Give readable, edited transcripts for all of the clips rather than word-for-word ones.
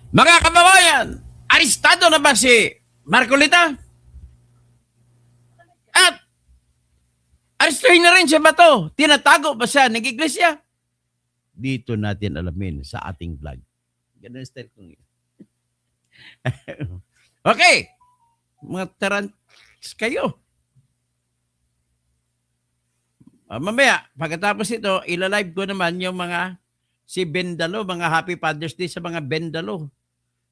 Mga kababayan, arestado na ba si Marcolita? At arestuhin na rin si Bato. Tinatago ba siya ng iglesia? Dito natin alamin sa ating vlog. Ganun ang style kong yun. Okay. Mga tarants kayo. Mamaya, pagkatapos ito, ilalive ko naman yung mga si Bendalo, mga Happy Father's Day sa mga Bendalo.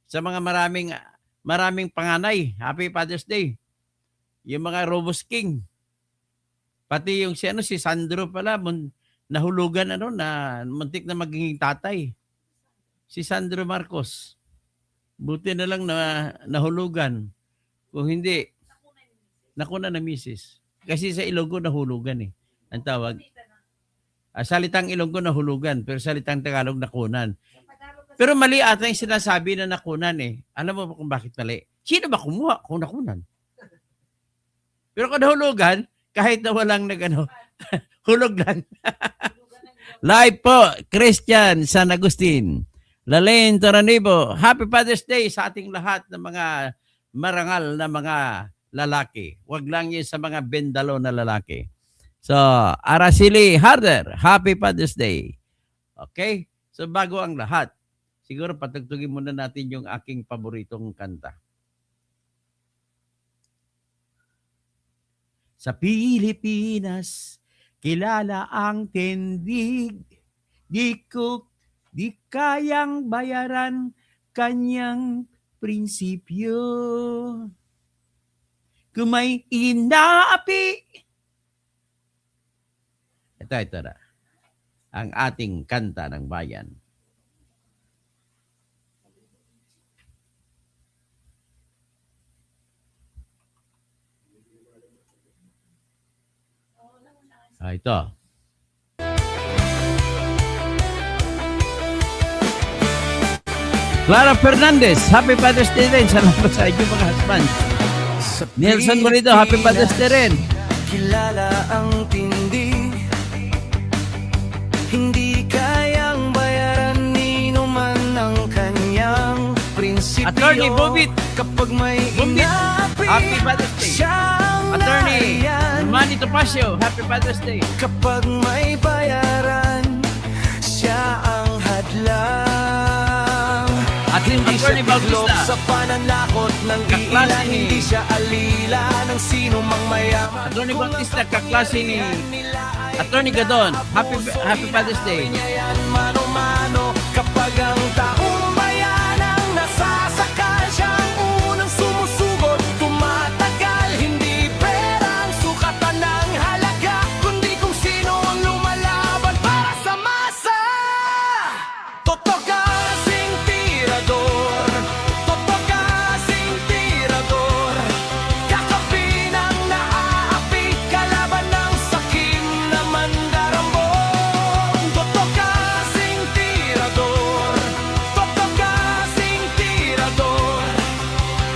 Sa mga maraming panganay, Happy Father's Day. Yung mga Robos King. Pati yung si Sandro pala, nahulugan na muntik na magiging tatay. Si Sandro Marcos. Buti na lang na nahulugan. Kung hindi, nakuna na misis. Kasi sa Ilonggo nahulugan eh. Ang tawag. Salitang Ilonggo nahulugan, pero salitang Tagalog nakunan. Pero mali ata yung sinasabi na nakunan eh. Alam mo ba kung bakit mali? Sino ba kumuha kung nakunan? Pero kung nahulugan, kahit na walang hulog lang. Live po, Christian San Agustin. Lalaine Toranibo, Happy Father's Day sa ating lahat ng mga marangal na mga lalaki. Huwag lang yun sa mga bendalo na lalaki. So, Araceli Harder, Happy Father's Day. Okay? So, bago ang lahat, siguro patugtugin muna natin yung aking paboritong kanta. Sa Pilipinas, kilala ang tindig. Di kayang bayaran kanyang prinsipyo. Kung may inaapi. Ito na. Ang ating kanta ng bayan. Ito. Clara Fernandez, Happy Father's Day rin. Salamat sa inyo mga husbands. Nelson Morito, Happy Father's Day rin. Kilala ang tindi, hindi kayang bayaran nino man ang kanyang prinsipyo. Attorney Bobit, kapag may inapi, Happy Father's Day. Attorney Manny Topacio, Happy Father's Day. kapag may bayaran, siya ang hadlang. At hindi Attorney siya biglog sa pananakot ng kaklase ilan, ni hindi siya alila ng sino mang mayaman. Attorney Bautista, kaklase ni Attorney Gadon, Happy Father's Day. Yan mano-mano kapag ang taong bayan ang nasasakal, siyang unang sumusugot, tumatagal. Hindi perang sukatan ng halaga, kundi kung sino ang lumalaban para sa masa. Totoo kasing tirador, totoo kasing tirador, kakapi ng naaapi, kalaban ng sakim na mandarambon. Totoo kasing tirador, totoo kasing tirador,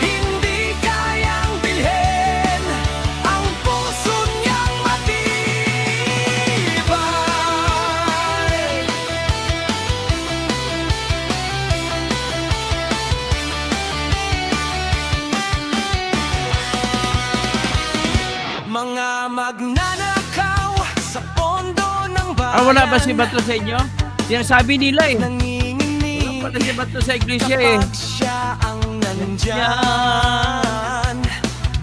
hindi kayang bilhin ang puso niyang matibay. Mga magnanakaw sa pondo ng bayan, Wala ba si Bato sa inyo? Sinasabi nila eh. nanginginig Wala si Bato sa iglesia eh. kapag siya ang nandyan.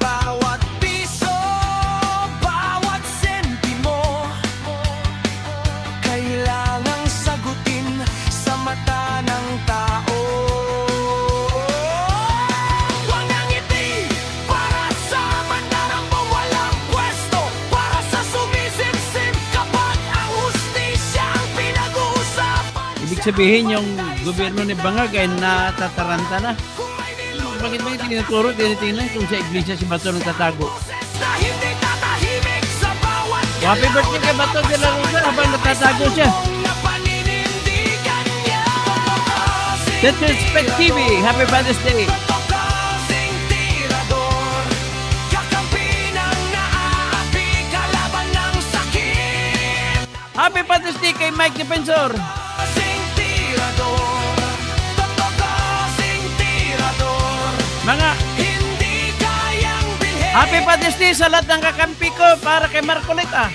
Bawat piso, bawat sentimo, kailangang sagutin sa mata ng tao. Walang ngiti para sa mandarambong walang pwesto, para sa sumisipsip kapag ang hustisya ang pinag-uusapan. Ibig sabihin yung gobyerno ni Bangag ay natataranta na. Bakit ba yung tinuturo, tinitingnan kung sa iglesia si Bato nagtatago? Na hindi tatahimik sa bawat Happy birthday kay Bato de la Rosa habang nagtatago siya. na paninindigan niya. Let's Respect TV, Happy Father's Day. Kasing tirador, kakampi ng naaapi, kalaban ng sakit. Happy Father's Day kay Mike Defensor. Kasing tirador, kasing Happy Father's Day sa lahat ng kakampi ko para kay Marcoleta.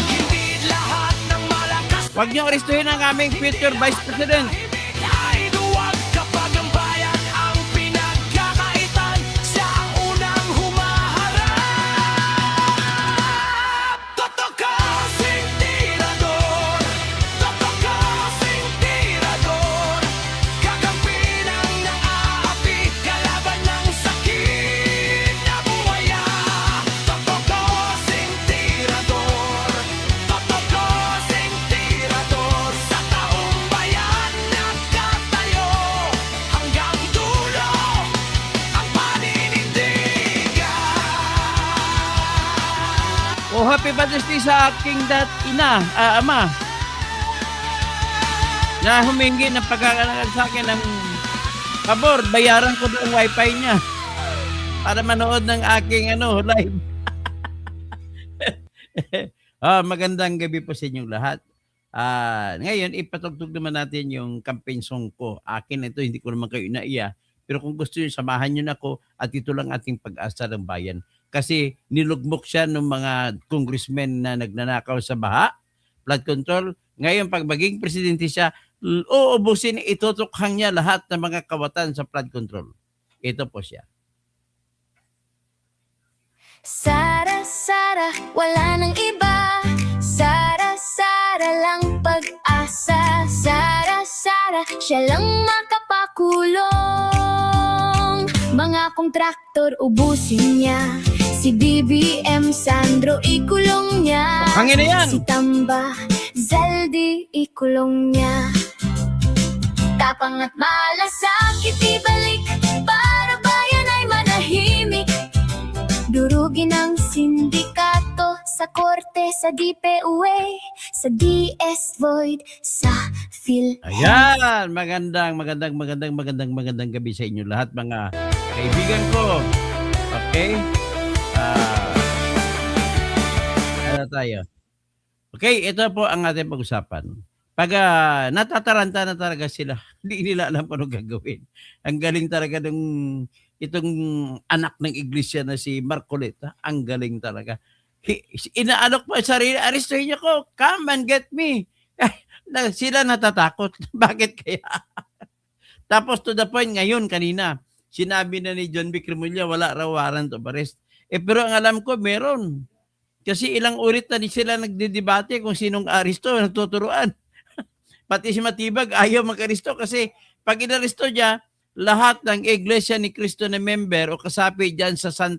Hindi lahat ng malakas Huwag niyo aristuhin ang aming future Vice President. ay duwag kapag ang bayan ang pinagkakaitan. Siya ang unang humaharap. Totokosing tirador, totokosing tirador, kakampi ng naaapi, kalaban ng sakit na buhaya. Totokosing tirador, totokosing tirador, sa taong bayan nagkatayo hanggang dulo ang paninindigan. Oh, Happy Father's Day sa aking ama. Na humingi ng pagkakalagan sa akin ng pabor, bayaran ko ang wifi niya para manood ng aking live. Magandang gabi po sa inyong lahat. Ngayon, ipatugtog naman natin yung campaign song ko. Akin ito, hindi ko naman kayo inaiya. Pero kung gusto nyo, samahan nyo na ako at ito lang ating pag-asa ng bayan. Kasi nilugmok siya ng mga congressmen na nagnanakaw sa baha, flood control. Ngayon, pag maging presidente siya, uubusin, itutukhang niya lahat ng mga kawatan sa flood control. Ito po siya. Sara, Sara, wala nang iba. Sara, Sara lang pag-asa. Sara, Sara, siya lang makapakulong. Mga kontraktor ubusin niya. Si BBM Sandro ikulong niya. Hangin na yan! Si Tamba Zaldi ikulong niya. Tapang at malasakit ibalik para bayan ay manahimik. Durugin ang sindikato sa korte, sa DPUA, sa DS Void, sa PhilHealth. Ayan, magandang gabi sa inyo lahat mga kaibigan ko. Okay? Ano tayo? Okay, ito po ang ating pag-usapan. Pag natataranta na talaga sila, hindi nila alam paano gagawin. Ang galing talaga itong anak ng iglesia na si Marcoleta, ang galing talaga. Inaalok pa sarili, aristuhin niyo ko, come and get me. Sila natatakot. Bakit kaya? Tapos to the point ngayon, kanina, sinabi na ni John B. Cremulya, wala raw warrant of arrest. Pero ang alam ko, meron. Kasi ilang ulit na sila nagdidebate kung sinong aristo, nagtuturuan. Pati si Matibag, ayaw mag-aristo kasi pag inaristo niya, lahat ng Iglesia ni Cristo na member o kasapi dyan sa San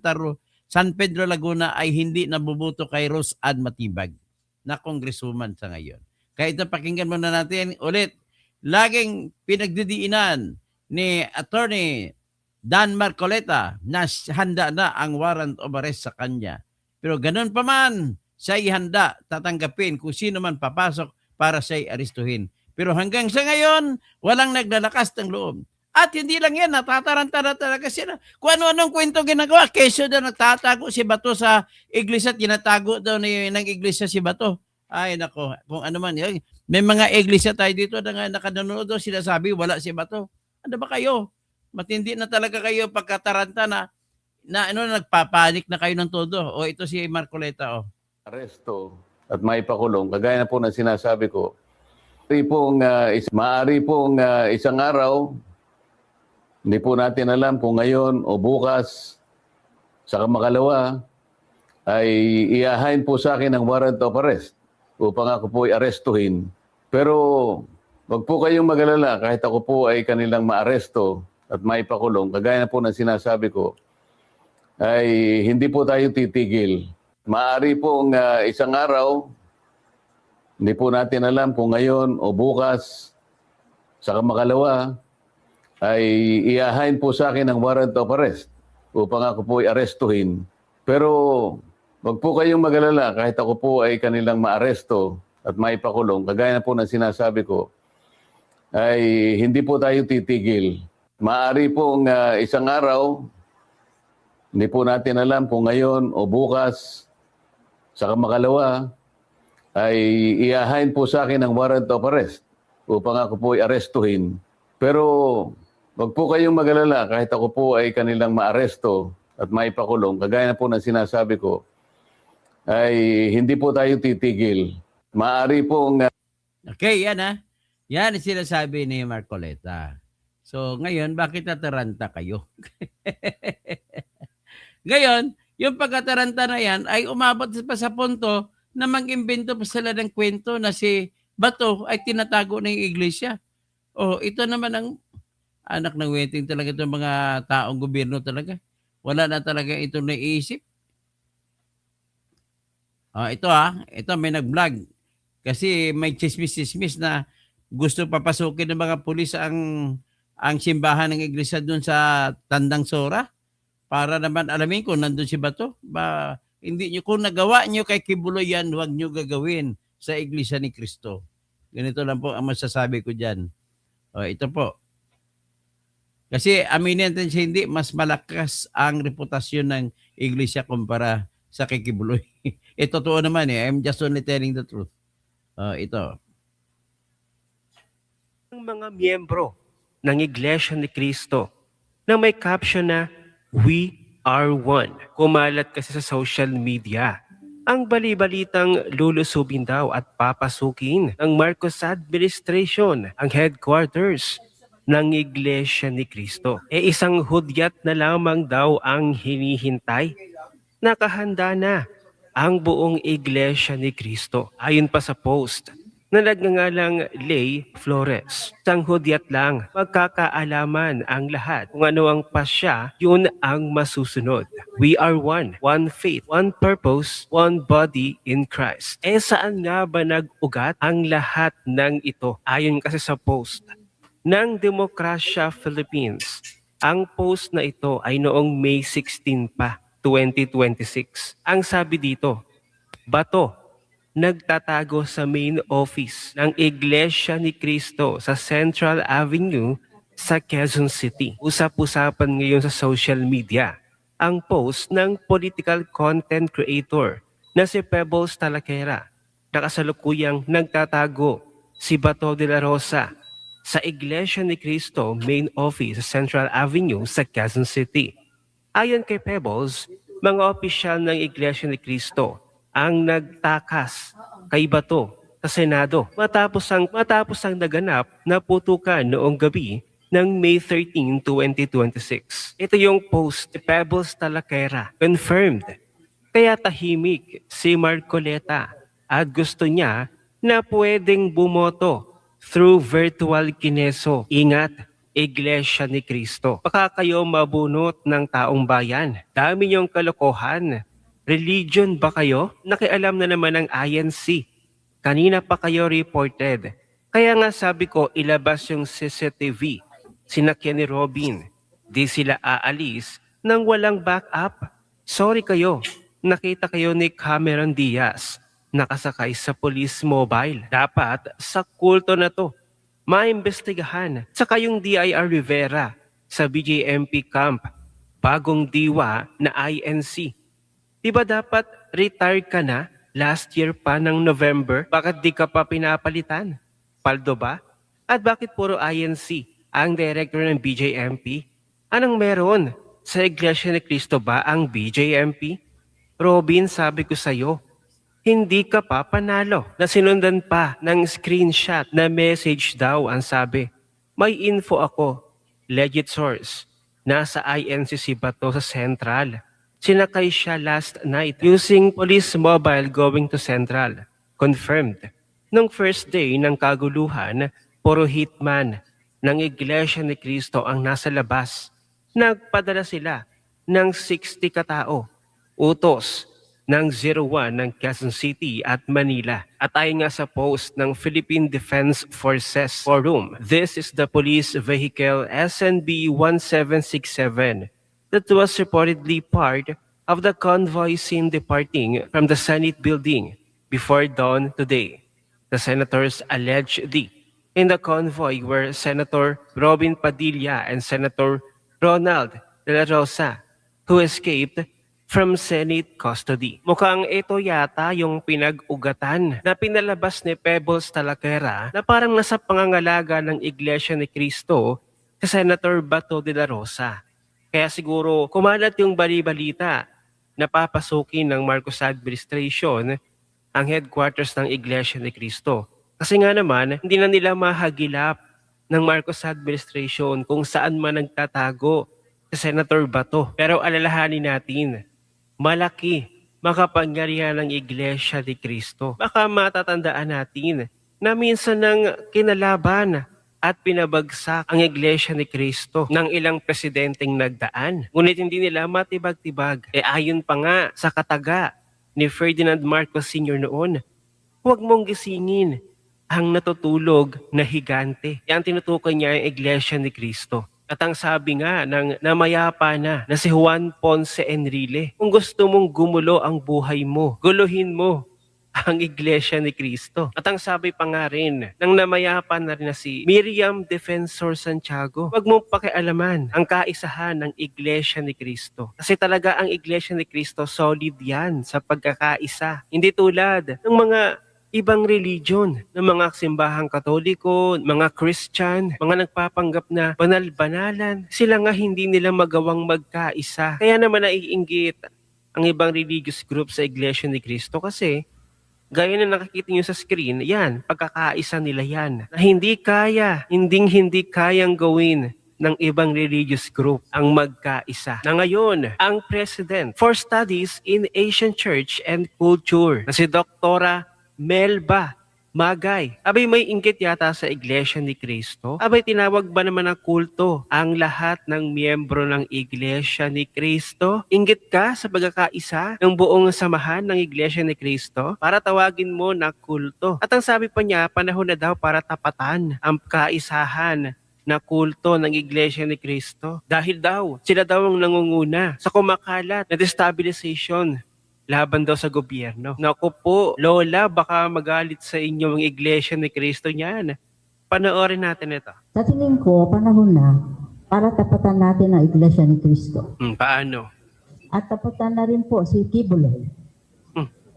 Pedro Laguna ay hindi nabubuto kay Rose Ann Matibag na congresswoman sa ngayon. Kaya ito, pakinggan muna natin ulit. Laging pinagdidiinan ni Attorney Dan Marcoleta na handa na ang warrant of arrest sa kanya. Pero ganun pa man, siya'y handa tatanggapin kung sino man papasok para siya'y aristuhin. Pero hanggang sa ngayon, walang naglalakas ng loob. At hindi lang yan, natataranta na talaga sila. Kung ano-anong kwento ginagawa, kesyo daw nagtatago si Bato sa iglesia, tinatago daw ng iglesia si Bato. Ay nako, kung ano man yun. May mga iglesia tayo dito na nakanonood daw, sinasabi wala si Bato. Ano ba kayo? Matindi na talaga kayo pagkataranta na nagpapanik na kayo ng todo. O ito si Marcoleta. Aresto at maipakulong, kagaya na po ng sinasabi ko, maaari pong isang araw, hindi po natin alam kung ngayon o bukas, sa makalawa, ay iahain po sa akin ang warrant of arrest upang ako po ay arestuhin. Pero wag po kayong mag-alala kahit ako po ay kanilang maaresto at maipakulong, kagaya na po ng sinasabi ko, ay hindi po tayo titigil. Maaari pong isang araw, hindi po natin alam kung ngayon o bukas, sa makalawa, ay iahain po sa akin ang warrant of arrest upang ako po ay arestuhin. Pero wag po kayong mag-alala kahit ako po ay kanilang maaresto at maipakulong, kagaya na po ng sinasabi ko, ay hindi po tayo titigil. Maaari pong isang araw, hindi po natin alam kung ngayon o bukas, sa makalawa, ay iahain po sa akin ang warrant of arrest upang ako po ay arestuhin. Pero Huwag po kayong mag-alala kahit ako po ay kanilang maaresto at maipakulong. Kagaya na po ng sinasabi ko, ay hindi po tayo titigil. Maaari pong Okay, yan ha. Yan ang sinasabi ni Marcoleta. So, ngayon, bakit nataranta kayo? Ngayon, yung pagkataranta na yan ay umabot pa sa punto na mag-imbento pa sila ng kwento na si Bato ay tinatago ng iglesia. Oh, ito naman ang anak ng wedding talaga itong mga taong gobyerno talaga. Wala na talaga ito naiisip. Ito may nag-vlog. Kasi may chismis-chismis na gusto papasukin ng mga pulis ang simbahan ng iglesia doon sa Tandang Sora para naman alamin kung nandun si Bato. Hindi nyo, kung nagawa nyo kay Kibuloy yan, huwag nyo gagawin sa iglesia ni Cristo. Ganito lang po ang masasabi ko dyan. Ito po. Kasi aminin natin siya, hindi, mas malakas ang reputasyon ng iglesia kumpara sa kay Kibuloy. Totoo naman I'm just only telling the truth. Ito. Ang mga miyembro ng Iglesia ni Cristo na may caption na "We are one." Kumalat kasi sa social media ang bali-balitang lulusubin daw at papasukin ng Marcos administration ang headquarters ng Iglesia ni Cristo. Isang hudyat na lamang daw ang hinihintay. Nakahanda na ang buong Iglesia ni Cristo. Ayon pa sa post na nagngangalang Lay Flores. Isang hudyat lang, magkakaalaman ang lahat kung ano ang pasya, yun ang masusunod. We are one, one faith, one purpose, one body in Christ. Saan nga ba nag-ugat ang lahat ng ito? Ayon kasi sa post ng Demokrasya Philippines, ang post na ito ay noong May 16 pa, 2026. Ang sabi dito, Bato, nagtatago sa main office ng Iglesia ni Cristo sa Central Avenue sa Quezon City. Usap-usapan ngayon sa social media ang post ng political content creator na si Pebbles Talaquera na kasalukuyang nagtatago si Bato de la Rosa sa Iglesia ni Cristo main office sa Central Avenue sa Quezon City. Ayon kay Pebbles, mga opisyal ng Iglesia ni Cristo ang nagtakas kay Bato sa Senado matapos ang naganap na putukan noong gabi ng May 13, 2026. Ito yung post ni Pebbles Talaquera. Confirmed. Kaya tahimik si Marcoleta at gusto niya na pwedeng bumoto through virtual kineso. Ingat, Iglesia ni Cristo. Baka kayo mabunot ng taong bayan. Dami niyong kalokohan. Religion ba kayo? Nakialam na naman ng INC. Kanina pa kayo reported. Kaya nga sabi ko, ilabas yung CCTV. Sinakyan ni Robin. Di sila aalis nang walang backup. Sorry kayo. Nakita kayo ni Cameron Diaz. Nakasakay sa police mobile. Dapat sa kulto na to maimbestigahan. Saka yung DIR Rivera sa BJMP camp. Bagong diwa na INC. Diba dapat retire ka na last year pa ng November? Bakit di ka pa pinapalitan? Paldo ba? At bakit puro INC ang director ng BJMP? Anong meron? Sa Iglesia ni Cristo ba ang BJMP? Robin, sabi ko sa'yo, hindi ka pa panalo. Nasinundan pa ng screenshot na message daw ang sabi. May info ako, legit source. Nasa INC si Bato sa Central. Sinakay siya last night using police mobile going to Central. Confirmed. Nung first day ng kaguluhan, puro hitman ng Iglesia ni Cristo ang nasa labas. Nagpadala sila ng 60 katao. Utos ng 01 ng Quezon City at Manila. At ayon nga sa post ng Philippine Defense Forces Forum, this is the police vehicle SNB 1767 that was reportedly part of the convoy seen departing from the Senate building before dawn today. The senators allegedly in the convoy were Senator Robin Padilla and Senator Ronald De La Rosa, who escaped from Senate custody. Mukhang ito yata yung pinag-ugatan na pinalabas ni Pebbles Talaquera na parang nasa pangangalaga ng Iglesia ni Cristo sa Senator Bato de la Rosa. Kaya siguro kumalat yung bali-balita na papasukin ng Marcos administration ang headquarters ng Iglesia ni Cristo. Kasi nga naman, hindi na nila mahagilap ng Marcos administration kung saan man nagtatago sa Senator Bato. Pero alalahanin natin, malaki makapangyarihan ng Iglesia ni Cristo. Baka matatandaan natin na minsan ng kinalaban at pinabagsak ang Iglesia ni Cristo ng ilang presidenteng nagdaan. Ngunit hindi nila matibag-tibag. Ayon pa nga sa kataga ni Ferdinand Marcos Sr. noon, huwag mong gisingin ang natutulog na higante. Yan tinutukoy niya ang Iglesia ni Cristo. At ang sabi nga ng namayapa na si Juan Ponce Enrile, kung gusto mong gumulo ang buhay mo, guluhin mo ang Iglesia ni Cristo. At ang sabi pa nga rin ng namayapa na rin na si Miriam Defensor Santiago, huwag mong pakialaman ang kaisahan ng Iglesia ni Cristo. Kasi talaga ang Iglesia ni Cristo solid yan sa pagkakaisa. Hindi tulad ng mga ibang religion, ng mga simbahang Katoliko, mga Christian, mga nagpapanggap na banal-banalan, sila nga hindi nila magawang magkaisa. Kaya naman naiinggit ang ibang religious group sa Iglesia ni Cristo kasi gaya na nakikita nyo sa screen, yan, pagkakaisa nila yan. Na hindi kayang gawin ng ibang religious group ang magkaisa. Na ngayon, ang President for Studies in Asian Church and Culture na si Dr. Melba Magay. Abay may inggit yata sa Iglesia ni Cristo. Abay tinawag ba naman ng kulto ang lahat ng miyembro ng Iglesia ni Cristo? Inggit ka sa pagkakaisa ng buong samahan ng Iglesia ni Cristo para tawagin mo na kulto. At ang sabi pa niya, panahon na daw para tapatan ang kaisahan na kulto ng Iglesia ni Cristo. Dahil daw, sila daw ang nangunguna sa kumakalat na destabilization laban daw sa gobyerno. Naku po, Lola, baka magalit sa inyo ang Iglesia ni Cristo niyan. Panoorin natin ito. Sa tingin ko, panahon na para tapatan natin ang Iglesia ni Cristo. Paano? At tapatan na rin po si Kibuloy.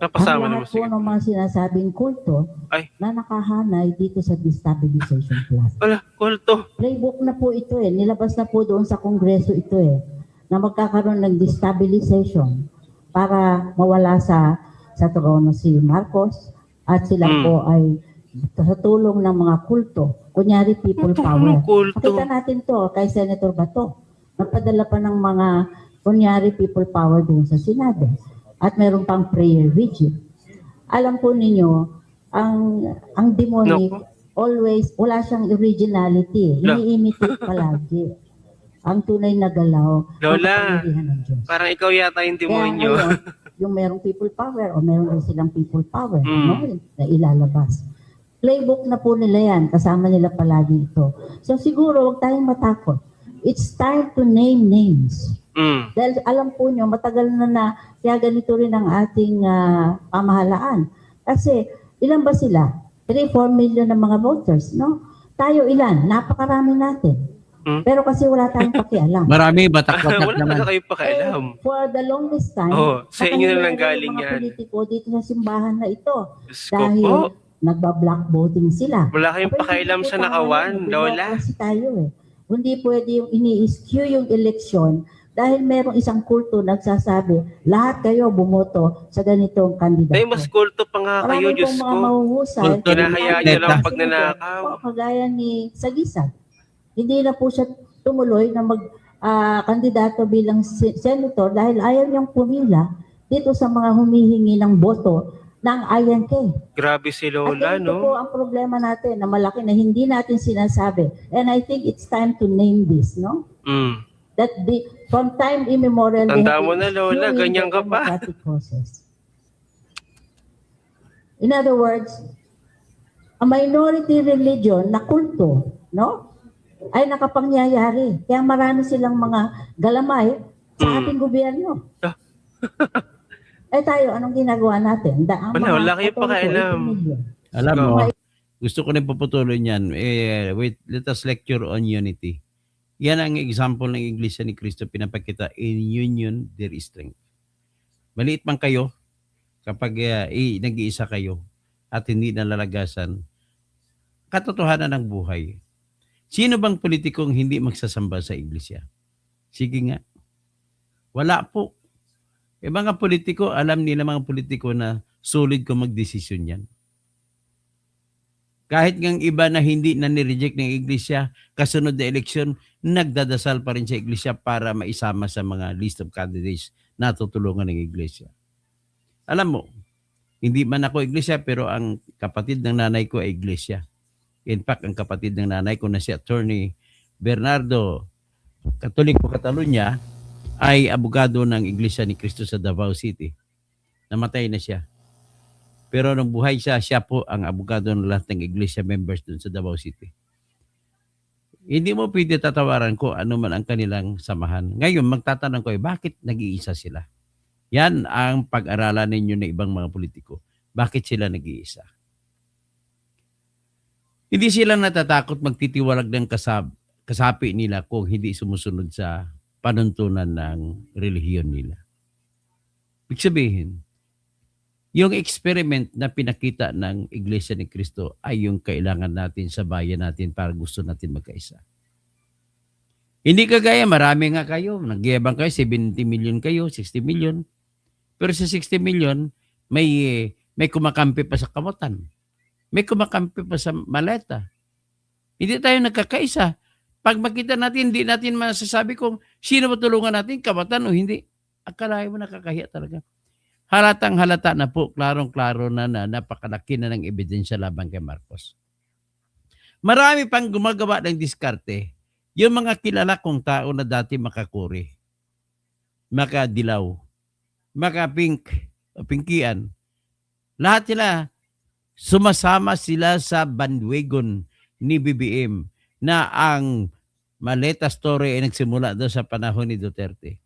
Napasama Ang naman lahat po ng mga sinasabing kulto Ay. na nakahanay dito sa destabilization class. Wala, kulto. Playbook na po ito nilabas na po doon sa Kongreso ito na magkakaroon ng destabilization para mawala sa trono si Marcos at sila po ay sa tulong ng mga kulto. Kunyari people power. Kulto. Pakita natin to kay Senator Bato. Nagpadala pa ng mga kunyari people power doon sa Senado. At meron pang prayer vigil. Alam po ninyo, ang demonic always, wala siyang originality. Ini-imitate palagi ang tunay na galaw Lola, ng kapangyarihan ng Diyos. parang ikaw yata yung demonyo. Kaya ngayon, yung merong people power o meron din silang people power na ilalabas. Playbook na po nila yan, kasama nila palagi ito. So siguro, huwag tayong matakot. It's time to name names. Dahil alam po nyo, matagal na kaya ganito rin ang ating pamahalaan. Kasi, ilan ba sila? 3-4 million na mga voters, no? Tayo ilan? Napakarami natin. Pero kasi wala tayong pakialam. Marami, batak-batak Wala naman. na kayo pakialam. For the longest time, Sa inyo na lang nakahiwalay galing yung mga yan. politiko dito sa simbahan na ito. Diyos ko Dahil po. nagba-block voting sila. Wala kayong Pero pakialam hindi sa po nakawan, tayo, Lola. Kasi tayo Hindi pwede yung ini-skew yung eleksyon dahil merong isang kulto nagsasabi, lahat kayo bumoto sa ganitong kandidato. Ay, mas kulto pa nga kayo, Marami Diyos pong mga ko. mahuhusay. Kulto na Hinahayaan nyo lang pag nanakaw. Kagaya ni Sagisag. Hindi na po siya tumuloy na kandidato bilang senator dahil ayaw niyang pumila dito sa mga humihingi ng boto ng INK. Grabe si At Lola, ito po no? ang problema natin na malaki na hindi natin sinasabi. And I think it's time to name this, no? That from time immemorial, they Tanda have mo been na, Lola, skewing ganyan the ka pa. democratic process. In other words, a minority religion na kulto, no? Ay nakapangyayari. Kaya marami silang mga galamay sa ating gobyerno. Tayo, anong ginagawa natin? Wala kayong pakialam. Alam mo, gusto ko na paputuloy niyan. Wait, let us lecture on unity. Yan ang example ng Iglesia ni Cristo pinapakita. In union, there is strength. Maliit man kayo, kapag nag-iisa kayo at hindi nalalagasan, katotohanan ng buhay. Sino bang politikong hindi magsasamba sa iglesia? Sige nga. Wala po. Mga politiko, alam nila mga politiko na solid kung magdesisyon yan. Kahit ngang iba na hindi na nireject ng iglesia, kasunod na eleksyon, nagdadasal pa rin sa iglesia para maisama sa mga list of candidates na tutulungan ng iglesia. Alam mo, hindi man ako iglesia pero ang kapatid ng nanay ko ay iglesia. In fact, ang kapatid ng nanay ko na si Attorney Bernardo Katoliko Catalunya ay abogado ng Iglesia ni Cristo sa Davao City. Namatay na siya. Pero nung buhay siya, siya po ang abogado ng lahat ng iglesia members dun sa Davao City. Hindi mo pwede tatawaran ko ano man ang kanilang samahan. Ngayon, magtatanong ko, bakit nag-iisa sila? Yan ang pag-aralan ninyo ng ibang mga politiko. Bakit sila nag-iisa? Hindi sila natatakot magtitiwalag ng kasapi nila kung hindi sumusunod sa panuntunan ng relihiyon nila. Ibig sabihin, yung experiment na pinakita ng Iglesia ni Cristo ay yung kailangan natin sa bayan natin para gusto natin magkaisa. Hindi kagaya, marami nga kayo, nagyabang kayo, 70 million kayo, 60 million. Pero sa 60 million, may kumakampi pa sa kamotan. May kumakampi pa sa maleta. Hindi tayo nagkakaisa. Pag makita natin, hindi natin masasabi kung sino matulungan natin, kamotan o hindi. Akalain mo nakakahiya talaga. Halatang halata na po, klarong-klaro na napakalaki na ng ebidensya laban kay Marcos. Marami pang gumagawa ng diskarte. Yung mga kilala kong tao na dati makakuri, makadilaw, pinkian, lahat sila, sumasama sila sa bandwagon ni BBM na ang maleta story ay nagsimula doon sa panahon ni Duterte.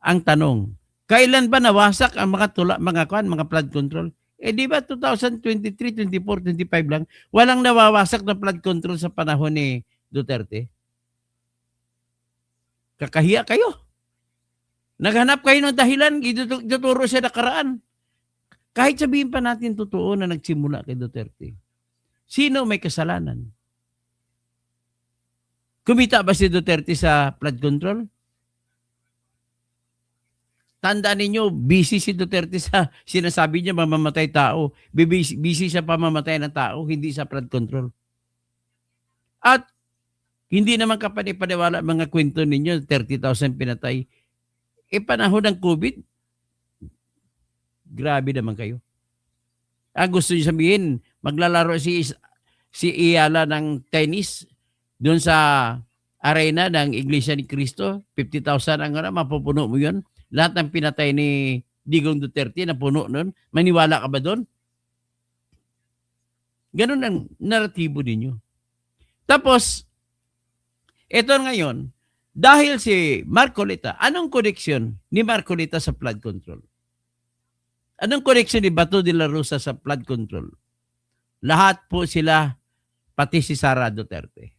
Ang tanong, kailan ba nawasak ang mga flood control? Di ba 2023, 24, 25 lang, walang nawawasak na flood control sa panahon ni Duterte? Kakahiya kayo. Naghanap kayo ng dahilan, ituturo siya nakaraan. Kahit sabihin pa natin totoo na nagsimula kay Duterte. Sino may kasalanan? Kumita ba si Duterte sa flood control? Tandaan ninyo, busy si Duterte sa sinasabi niya mamamatay tao. Busy sa pamamatay ng tao, hindi sa flood control. At hindi naman kapanipaniwala mga kwento ninyo, 30,000 pinatay. Panahon ng COVID, grabe naman kayo. Gusto niyo sabihin, maglalaro si Iyala ng tennis doon sa arena ng Iglesia ni Cristo, 50,000 ang mapupuno mo yun. Lahat ng pinatay ni Digong Duterte na puno nun, maniwala ka ba doon? Ganun ang naratibo ninyo. Tapos, ito ngayon, dahil si Marcolita, anong koneksyon ni Marcolita sa flood control? Anong koneksyon ni Bato de la Rosa sa flood control? Lahat po sila, pati si Sara Duterte.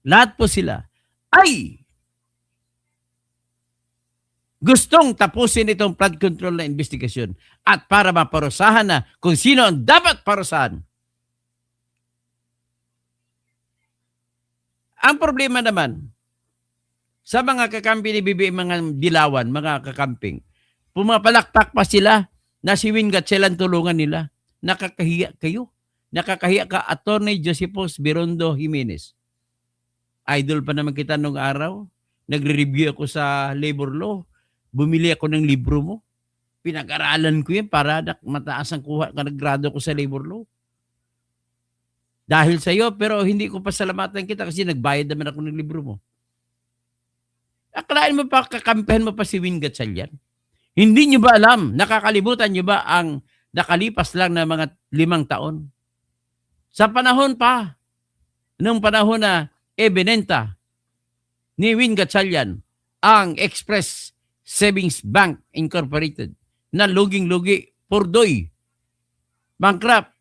Lahat po sila ay gustong tapusin itong flood control na investigasyon at para maparusahan na kung sino ang dapat parusahan. Ang problema naman, sa mga kakampi ni BBM, mga dilawan, mga kakamping, pumapalakpak pa sila na si Win Gatchalian tulungan nila. Nakakahiya kayo. Nakakahiya ka, Attorney Josepos Birondo Jimenez. Idol pa naman kita nung araw. Nagre-review ako sa labor law. Bumili ako ng libro mo. Pinag-aralan ko yan para mataas ang kuha ka naggrado ko sa labor law. Dahil sa iyo, pero hindi ko pasalamatan kita kasi nagbayad naman ako ng libro mo. Akalain mo pa, kakampihan mo pa si Win Gatchalian? Hindi nyo ba alam, nakakalimutan nyo ba ang nakalipas lang na mga 5 taon? Sa panahon pa, nung panahon na ebinenta ni Win Gatchalian ang Express Savings Bank Incorporated na luging-lugi, purdoy, bankrupt.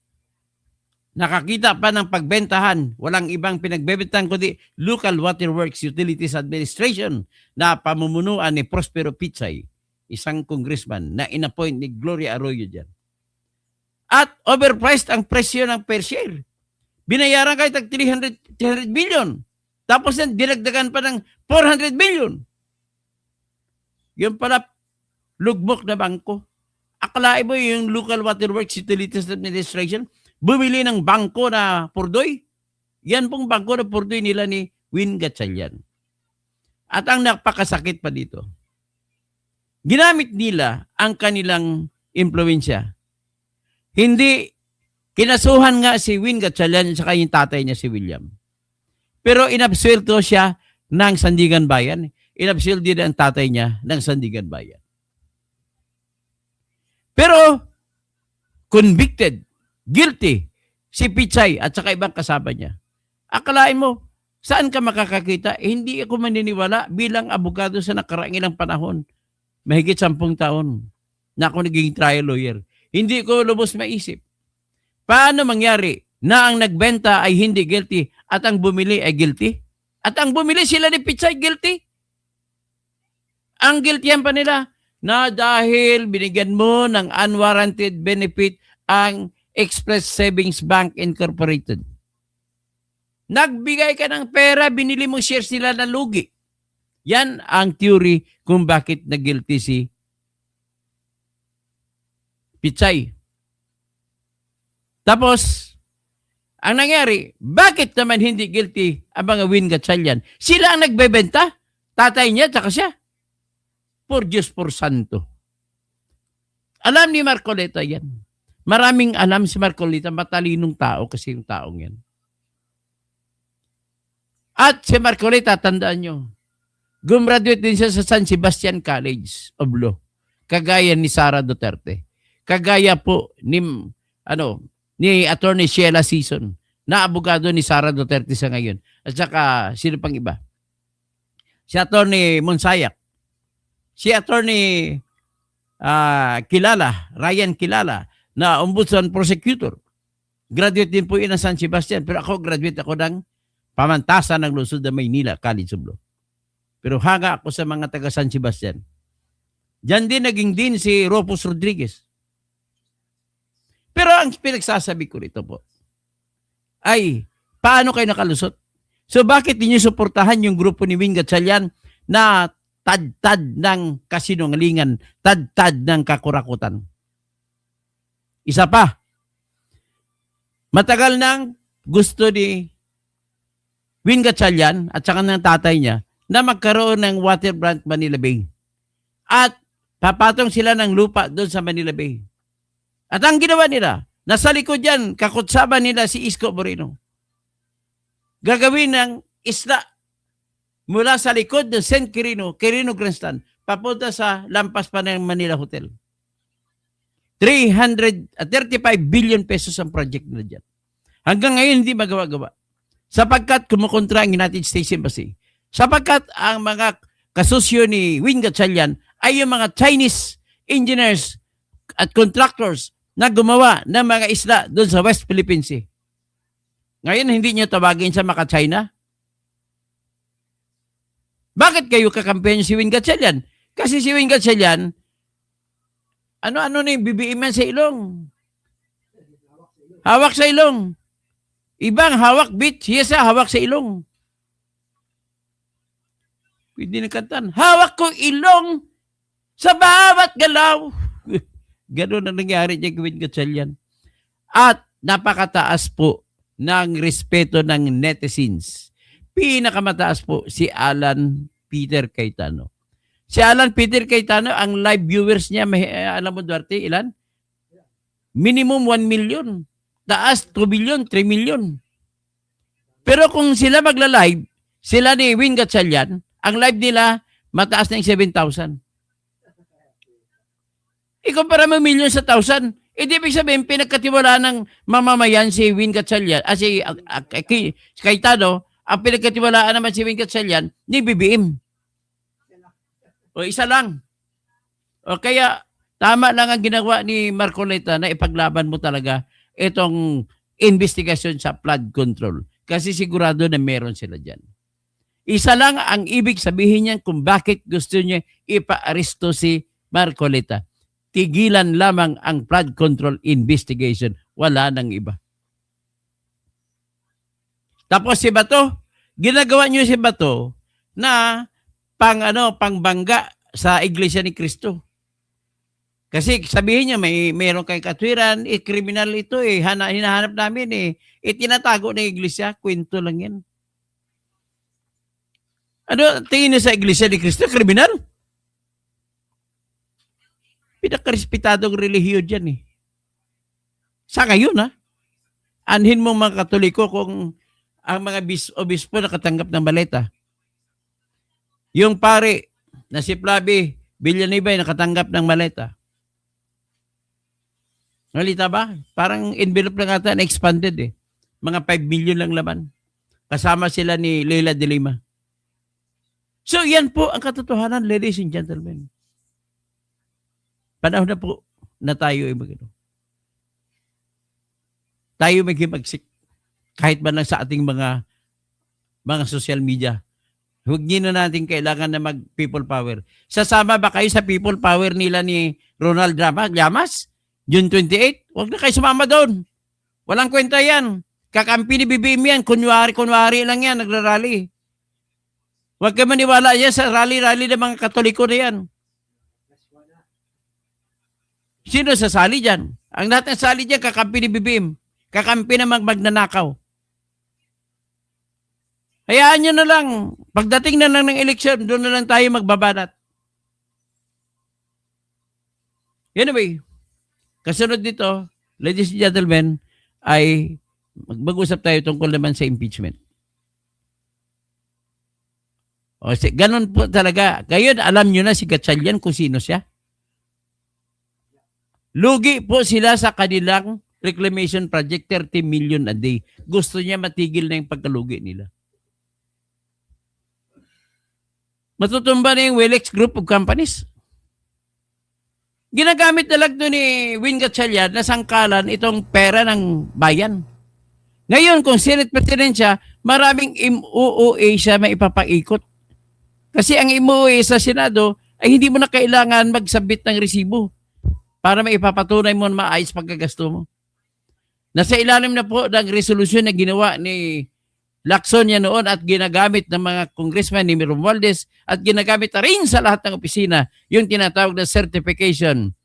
Nakakita pa ng pagbentahan, walang ibang pinagbebentahan kundi Local Waterworks Utilities Administration na pamumunuan ni Prospero Pichay, isang congressman na inappoint ni Gloria Arroyo dyan. At overpriced ang presyo ng per share. Binayaran kahit tag 300 billion. Tapos yan, dinagdagan pa ng 400 billion. Yun pala, lugmok na bangko. Akalain mo yung Local Waterworks Utilities Administration, bumili ng bangko na Purdoy. Yan pong bangko na Purdoy nila ni Win Gatchalian. At ang napakasakit pa dito, ginamit nila ang kanilang impluensya. Hindi, kinasuhan nga si Win Gatchalian at saka yung tatay niya si William. Pero inabsuelto siya ng Sandigan Bayan. Inabsuelto din ang tatay niya ng Sandigan Bayan. Pero, convicted, guilty, si Pichay at saka ibang kasama niya. Akalain mo, saan ka makakakita? Hindi ako maniniwala bilang abogado sa nakaraang ilang panahon. Mahigit 10 taon na ako naging trial lawyer. Hindi ko lubos maisip. Paano mangyari na ang nagbenta ay hindi guilty at ang bumili ay guilty? At ang bumili sila ni Pichay guilty? Ang guiltyan pa nila na dahil binigyan mo ng unwarranted benefit ang Express Savings Bank Incorporated. Nagbigay ka ng pera, binili mo shares nila na lugi. Yan ang theory kung bakit na-guilty si Pichay. Tapos, ang nangyari, bakit naman hindi guilty ang mga Win Gatchalian? Sila ang nagbebenta, tatay niya, tsaka siya. Por Diyos, por Santo. Alam ni Marcoleta yan. Maraming alam si Marcoleta, matalinong tao kasi yung taong yan. At si Marcoleta, tandaan nyo, gumraduate din siya sa San Sebastian College of Law, kagaya ni Sara Duterte. Kagaya po ni Attorney Sheila Season, na abogado ni Sara Duterte sa ngayon. At saka, sino pang iba? Si Attorney Monsayak. Si Attorney Ryan Kilala, na ombudsman prosecutor. Graduate din po yun ng San Sebastian. Pero ako, graduate ako ng Pamantasan ng Lungsod ng Maynila, College of Law. Pero hanga ako sa mga taga San Sebastian. Diyan din naging din si Rufus Rodriguez. Pero ang pinagsasabi ko rito po, ay, paano kayo nakalusot? So bakit niyo suportahan yung grupo ni Win Gatchalian na tad-tad ng kasinungalingan, tad-tad ng kakurakutan? Isa pa, matagal nang gusto ni Win Gatchalian at saka ng tatay niya na magkaroon ng water plant Manila Bay. At papatong sila ng lupa doon sa Manila Bay. At ang ginawa nila, nasa likod yan, kakutsaban nila si Isko Moreno. Gagawin ng isla mula sa likod ng St. Quirino Grandstand, papunta sa lampas pa ng Manila Hotel. 35 billion pesos ang project nila dyan. Hanggang ngayon, hindi magawa-gawa. Sapagkat kumukontra ang United States Embassy. Sapagkat ang mga kasosyo ni Win Gatchalian ay yung mga Chinese engineers at contractors na gumawa ng mga isla doon sa West Philippine Sea. Ngayon, hindi nyo tawagin sa mga China? Bakit kayo kakampihan si Win Gatchalian? Kasi si Win Gatchalian, ano na yung BBM sa ilong? Hawak sa ilong. Ibang hawak bit, siya sa hawak sa ilong. Pwede na kantan, hawak ko ilong sa bawat galaw. Gano'n na nangyari niya kay Win Gatchalian. At napakataas po ng respeto ng netizens. Pinakamataas po si Alan Peter Cayetano. Si Alan Peter Cayetano, ang live viewers niya, alam mo Duarte, ilan? Minimum 1 million. Taas, 2 million, 3 million. Pero kung sila magla-live, sila ni Win Gatchalian, ang live nila, mataas na yung 7,000. Ikumpara mo million sa 1,000. Di ibig sabihin, pinagkatiwalaan ng mamamayan si Win Gatchalian, si Cayetano, ang pinagkatiwalaan naman si Win Gatchalian, ni BBM. O isa lang. O kaya, tama lang ang ginawa ni Marcoleta na ipaglaban mo talaga itong investigasyon sa flood control. Kasi sigurado na meron sila dyan. Isa lang ang ibig sabihin niyan kung bakit gusto niya ipa-aresto si Marcoleta. Tigilan lamang ang flood control investigation. Wala nang iba. Tapos si Bato, ginagawa niyo si Bato na pangbangga sa Iglesia ni Cristo. Kasi sabihin niya meron kayong katwiran, kriminal ito hinahanap namin tinatago ng Iglesia, kwento lang yan. Ano tingin niyo sa Iglesia ni Cristo? Kriminal? Pinakarespetadong relihiyon dyan Sa ngayon anhin mo mga Katoliko kung ang mga obispo nakatanggap ng baleta. Yung pare na si Flavi Villanueva ay nakatanggap ng maleta. Nalita ba? Parang envelope lang ata na expanded Mga 5 million lang laman. Kasama sila ni Leila de Lima. So yan po ang katotohanan, ladies and gentlemen. Panahon na po na tayo tayo maghimagsik kahit man lang sa ating mga social media. Huwag niyo na natin kailangan na mag-people power. Sasama ba kayo sa people power nila ni Ronald Llamas? June 28? Huwag na kayo sumama doon. Walang kwenta yan. Kakampi ni BBM yan. Kunwari lang yan. Nagrarally. Huwag ka maniwala yan sa rally-rally ng mga Katoliko na yan. Sino sasali dyan? Ang lahat ng sali dyan, kakampi ni BBM. Kakampi na magnanakaw. Hayaan nyo na lang. Pagdating na lang ng eleksyon, doon na lang tayo magbabanat. Anyway, kasunod dito, ladies and gentlemen, ay mag-usap tayo tungkol naman sa impeachment. Ganun po talaga. Ngayon, alam nyo na si Gatchalian kung sino siya. Lugi po sila sa kanilang reclamation project, 30 million a day. Gusto niya matigil na yung pagkalugi nila. Matutumba na yung Welex Group of Companies. Ginagamit na lang doon ni Win Gatchalian na sangkalan itong pera ng bayan. Ngayon, kung Senate President siya, maraming MOOA siya maipapaikot. Kasi ang MOOA sa Senado ay hindi mo na kailangan magsabit ng resibo para maipapatunay mo na maayos pagkagasto mo. Nasa ilalim na po ng resolusyon na ginawa ni Lacson niya noon at ginagamit ng mga congressman ni Romualdez at ginagamit na rin sa lahat ng opisina yung tinatawag na certification.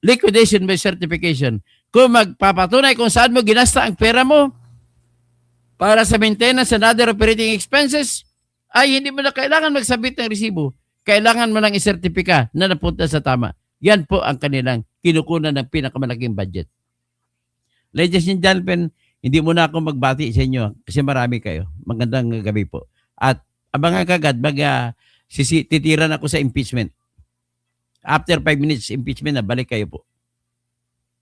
Liquidation by certification. Kung magpapatunay kung saan mo ginasta ang pera mo para sa maintenance and other operating expenses, ay hindi mo na kailangan magsabit ng resibo. Kailangan mo lang isertipika na napunta sa tama. Yan po ang kanilang kinukunan ng pinakamalaking budget. Ladies and gentlemen, hindi muna ako magbati sa inyo kasi marami kayo. Magandang gabi po. At abangan kagad, titiran ako sa impeachment. After 5 minutes impeachment na, balik kayo po.